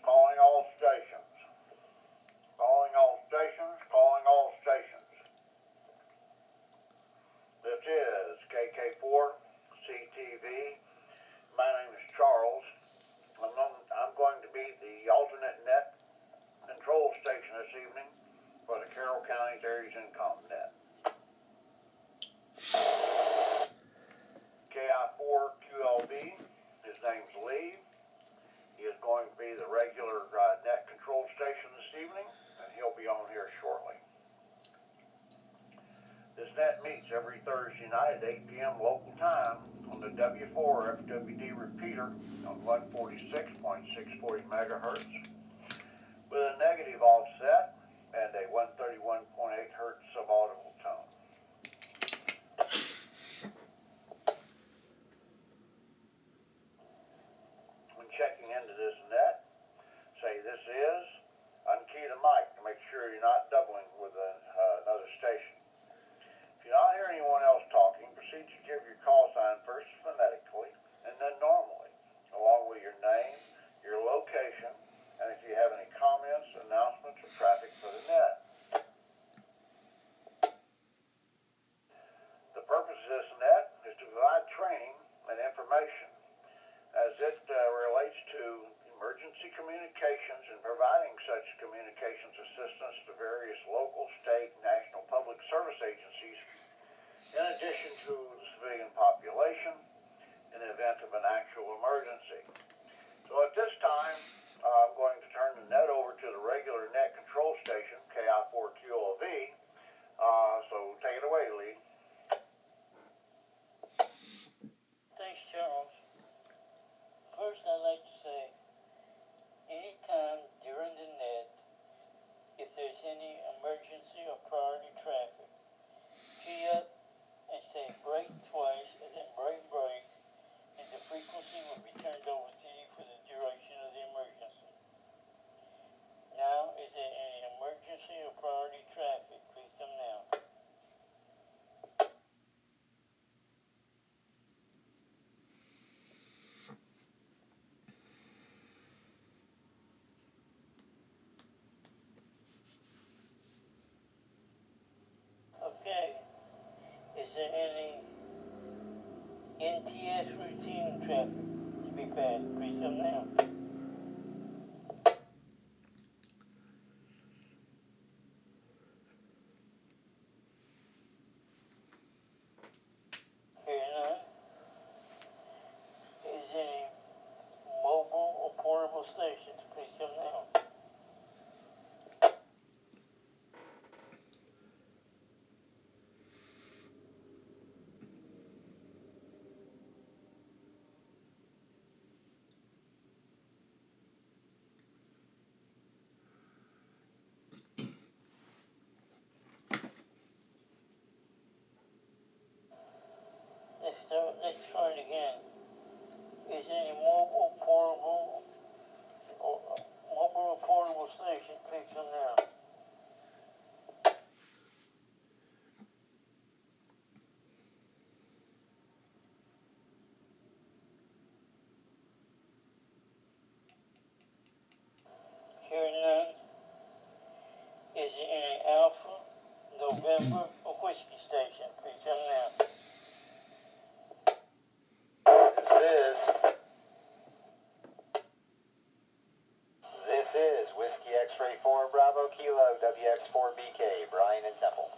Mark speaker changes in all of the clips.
Speaker 1: Calling all stations. Calling all stations. Calling all stations. This is KK4 CTV. My name is Charles. I'm going to be the alternate net control station this evening for the Carroll County ARES Income Net. KI4QLB, his name's Lee. He is going to be the regular net control station this evening, and he'll be on here shortly. This net meets every Thursday night at 8 p.m. local time on the W4 FWD repeater on 146.640 megahertz with a negative offset and a 131.8 hertz subaudible tone. When checking into this net, say this is, unkey the mic to make sure you're not doubling with another station. If you not hear anyone else talking, proceed to give your call sign first phonetically and then normally, along with your name, your location, and if you have any comments, announcements, or traffic for the net. The purpose of this net is to provide training and information as it relates to emergency communications and providing such communications assistance to various local, state, national public service agencies, in addition to the civilian population in the event of an actual emergency. So at this time, I'm going to turn the net over to the regular net control station, KI4QLV. So take it away, Lee.
Speaker 2: Thanks, Charles. First, I'd like to say, anytime during the net, if there's any emergency or priority traffic, key up and say break twice and then break, and the frequency will be turned over to you for the duration of the emergency. Now, is there any emergency or priority traffic? Please come now. Okay. Is there any NTS routine traffic to be passed? Please come now. Hearing none. Is there any mobile or portable stations? Please come now. Let's try it again. Is there any mobile, or portable station? Please come now. Hearing none. Is there any Alpha, November, or Whiskey station? Please come now.
Speaker 3: This is Whiskey X-Ray 4 Bravo Kilo WX4BK, Bryan and Temple.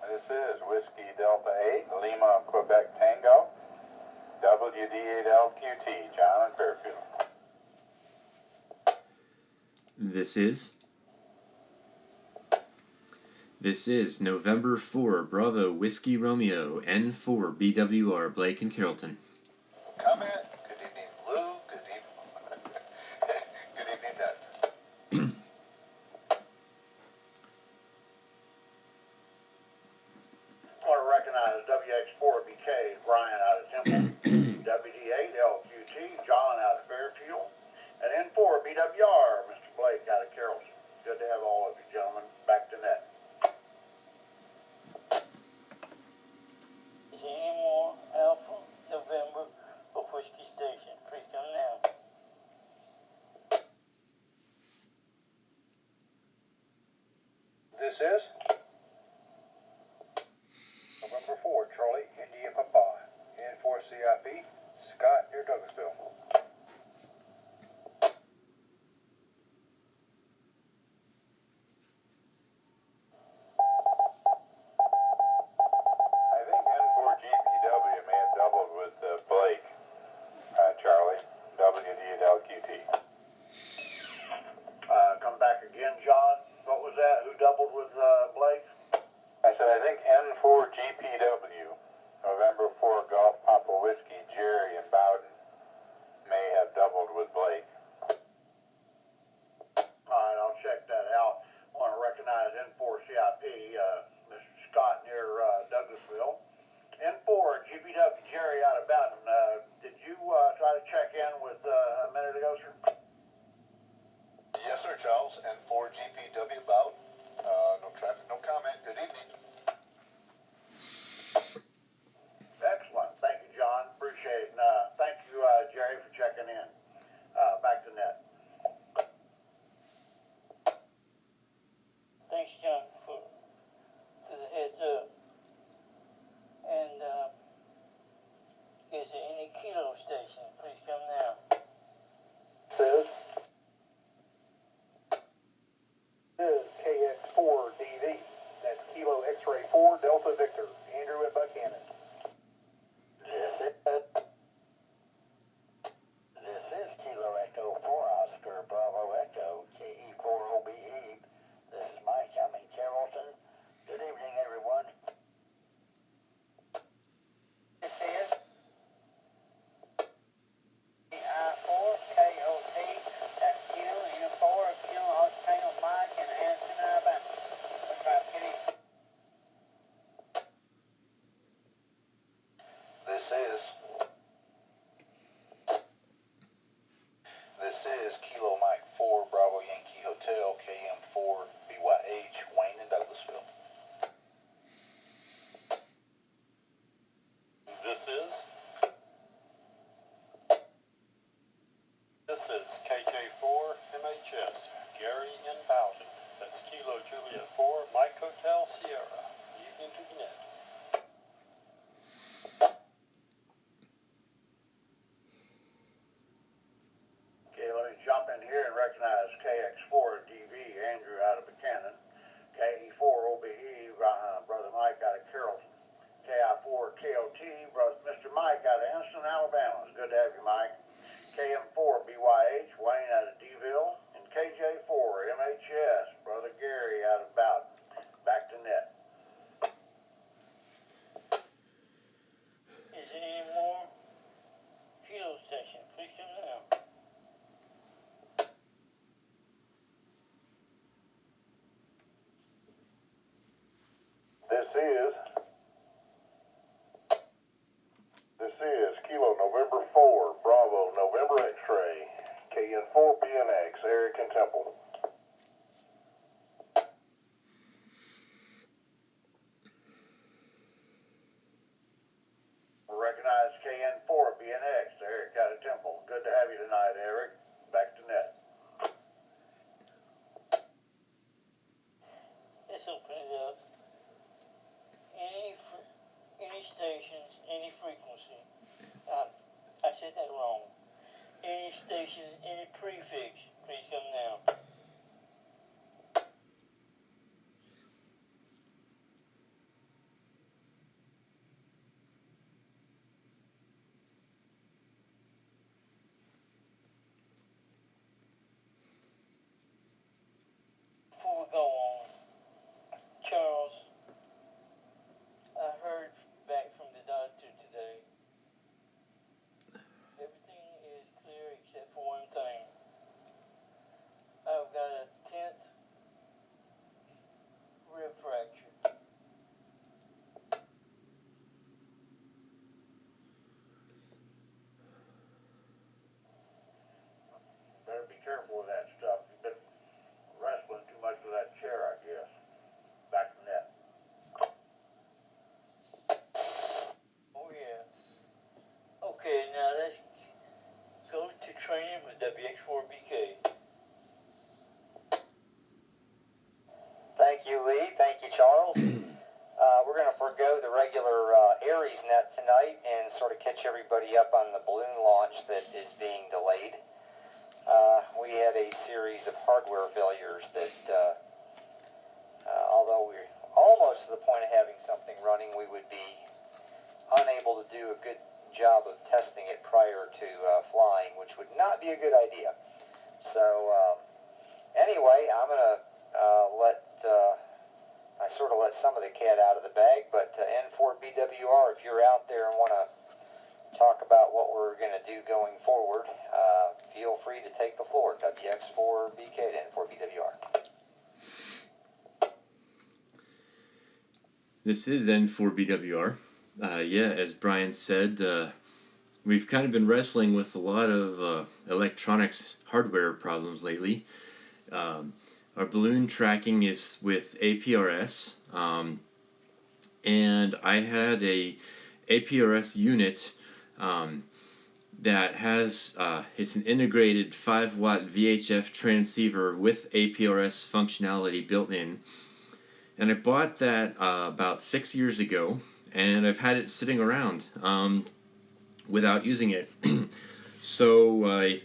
Speaker 4: This is Whiskey Delta 8 Lima Quebec Tango WD8LQT, John and Fairfield.
Speaker 5: This is November 4 Bravo Whiskey Romeo N4 BWR Blake and Carrollton.
Speaker 4: Come in. Good evening, Lou. Good evening. Good evening, Ned.
Speaker 1: I want to recognize WX4BK, Brian out of Temple, WD8LQT, John out of Fairfield, and N4 BWR, Mr. Blake out of Carrollton. Good to have all of you gentlemen back to net.
Speaker 2: Is there any more Alpha,
Speaker 4: November 4, Charlie, India Papa. N4 CIP, Scott near Douglasville. I think N4 GPW may have doubled with Blake, Charlie, WDLQT.
Speaker 1: Come back again, John. What was that? Who doubled with Blake?
Speaker 4: I said I think N4 GPW, November 4 Golf Papa Whiskey, Jerry and Bowden may have doubled with Blake.
Speaker 1: All right, I'll check that out. I want to recognize N4 CIP, Mr. Scott near Douglasville. N4 GPW Jerry out of Bowden. Did you try to check in with a minute ago, sir?
Speaker 4: Yes, sir, Charles. N4 GPW Bowden. No traffic, no comment. Good evening.
Speaker 1: Excellent. Thank you, John. Appreciate it. And thank you, Jerry, for checking in. Back to net.
Speaker 2: Thanks, John, for the heads up. And is there any kilo station? Please come now.
Speaker 3: Says KX4DV. That's Kilo X-Ray 4 Delta Victor. Andrew and Buchanan.
Speaker 6: This is Kilo Echo 4 Oscar Bravo Echo KE4OBE. This is Mike. I'm in Carrollton. Good evening, everyone. This is I4KOT. That's Kilo Unifor Kilo Octano Mike in Anniston, Alabama. We'll try to get in.
Speaker 4: This is Kilo Mike 4 Bravo Yankee Hotel KM4 BYH Wayne in Douglasville.
Speaker 7: This is KJ4 MHS Gary in Bowden. That's Kilo Juliet 4 Mike Hotel Sierra. Evening to the net.
Speaker 1: Okay, let me jump in here and recognize KX4DV, Andrew out of Buchanan. KE4OBE, Brother Mike out of Carrollton. KI4KOT, Mr. Mike out of Anniston, Alabama. It's good to have you, Mike. KM4 BYH, Wayne out of DeVille. And KJ4 MHS, Brother Gary out of Bowden. Back to net.
Speaker 2: Is there any more kilo station? Please come now.
Speaker 4: This is Kilo November 4 Bravo November X-Ray KN4 BNX Eric and Temple.
Speaker 1: We'll recognize KN4 BNX, Eric out of Temple. Good to have you tonight, Eric. Back to net.
Speaker 2: Let's open it up. Any stations, any frequency. I said that wrong. Any station, any prefix, please come now. Before we go on, Charles, I heard back from the doctor today. Everything is clear except for one thing.
Speaker 3: regular ARES net tonight and sort of catch everybody up on the balloon launch that is being delayed. We had a series of hardware failures that, although we're almost to the point of having something running, we would be unable to do a good job of testing it prior to flying, which would not be a good idea. So anyway, I'm going to I sort of let some of the cat out of the bag, but N4BWR, if you're out there and want to talk about what we're going to do going forward, feel free to take the floor. WX4BK to N4BWR.
Speaker 5: This is N4BWR. Yeah, as Brian said, we've kind of been wrestling with a lot of electronics hardware problems lately. Our balloon tracking is with APRS, and I had a APRS unit that has, it's an integrated 5-watt VHF transceiver with APRS functionality built in. And I bought that about 6 years ago, and I've had it sitting around without using it. So I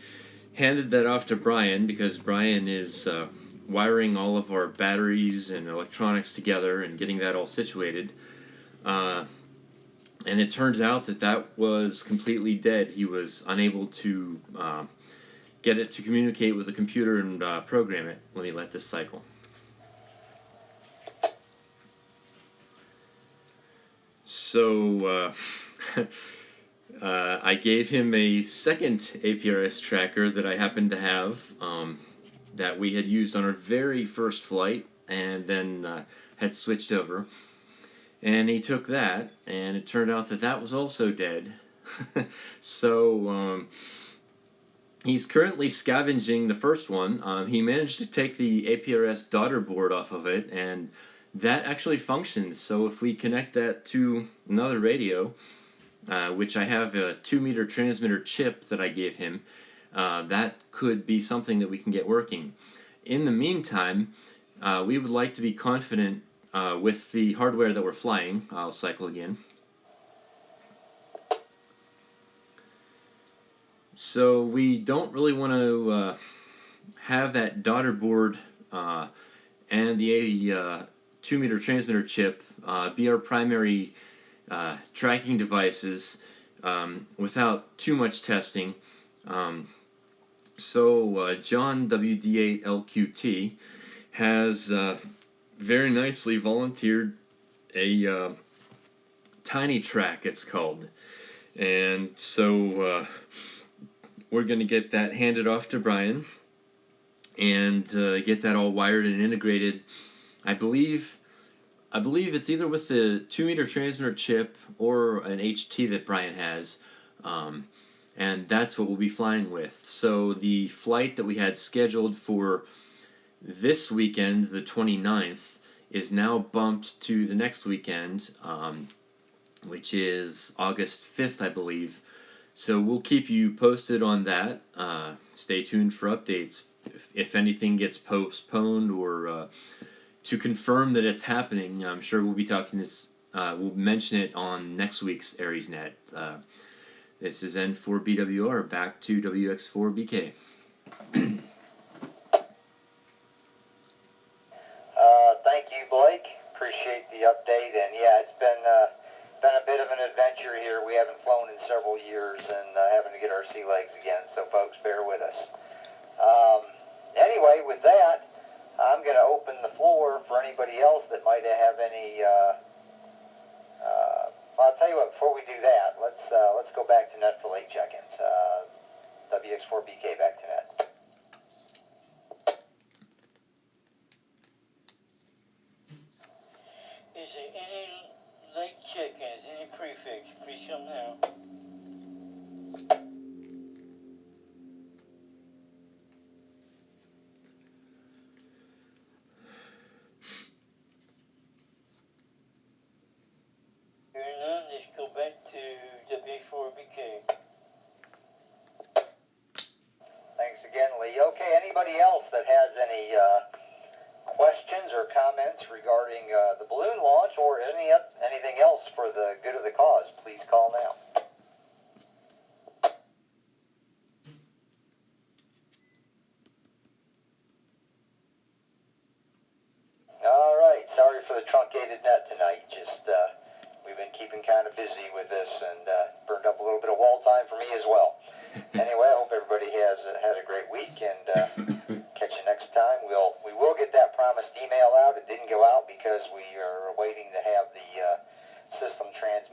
Speaker 5: handed that off to Brian because Brian is wiring all of our batteries and electronics together and getting that all situated. And it turns out that that was completely dead. He was unable to get it to communicate with the computer and program it. Let me let this cycle. So I gave him a second APRS tracker that I happened to have that we had used on our very first flight and then had switched over. And he took that, and it turned out that that was also dead. So he's currently scavenging the first one. He managed to take the APRS daughter board off of it, and that actually functions. So if we connect that to another radio, which I have a 2-meter transmitter chip that I gave him, that could be something that we can get working. In the meantime, we would like to be confident with the hardware that we're flying. I'll cycle again. So we don't really want to have that daughter board and the 2-meter transmitter chip be our primary tracking devices without too much testing. So John WD8LQT has very nicely volunteered a tiny track, it's called. And so we're going to get that handed off to Brian and get that all wired and integrated. I believe it's either with the 2-meter transmitter chip or an HT that Brian has, and that's what we'll be flying with. So the flight that we had scheduled for this weekend, the 29th, is now bumped to the next weekend, which is August 5th, I believe. So we'll keep you posted on that. Stay tuned for updates. If anything gets postponed or to confirm that it's happening, I'm sure we'll be talking this. We'll mention it on next week's ARESnet. This is N4BWR, back to WX4BK.
Speaker 3: Thank you, Blake. Appreciate the update. And yeah, it's been a bit of an adventure here. We haven't flown in several years and having to get our sea legs again. So folks, bear with us. Anyway, with that, I'm going to open the floor for anybody else that might have any. I'll tell you what. Before we do that, let's go back to net for late check-ins. WX4BK back to net.
Speaker 2: Is there any late check-ins, any prefix? Please come now.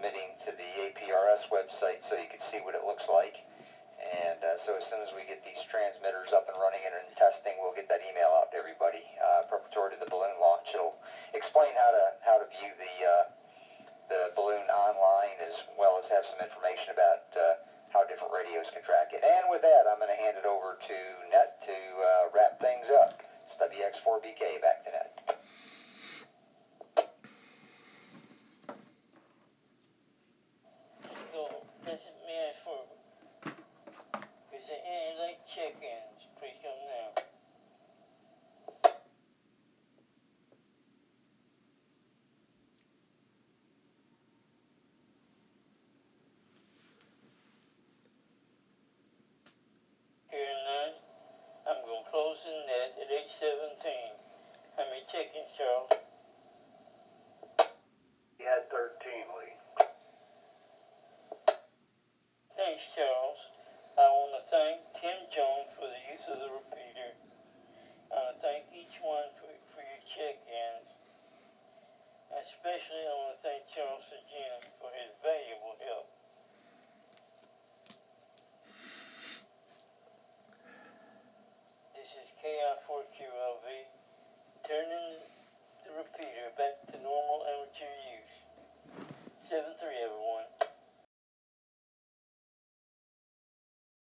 Speaker 3: transmitting to the APRS website so you can see what it looks like. And so as soon as we get these transmitters up and running and in testing, we'll get that email out to everybody preparatory to the balloon launch. It'll explain how to view the balloon online, as well as have some information about how different radios can track it. And with that, I'm going to hand it over to Net to wrap things up. It's WX4BK, back to Net.
Speaker 2: So, may I for, is there any late check-ins? Please come now. Hearing none, I'm going to close the net at 8:17. How many check-ins, Charles?
Speaker 1: He had 13, Lee.
Speaker 2: Thanks, Charles. I want to thank Tim Jones for the use of the repeater. I want to thank each one for your check-ins. Especially, I want to thank Charles Jim for his valuable help. This is KI4QLV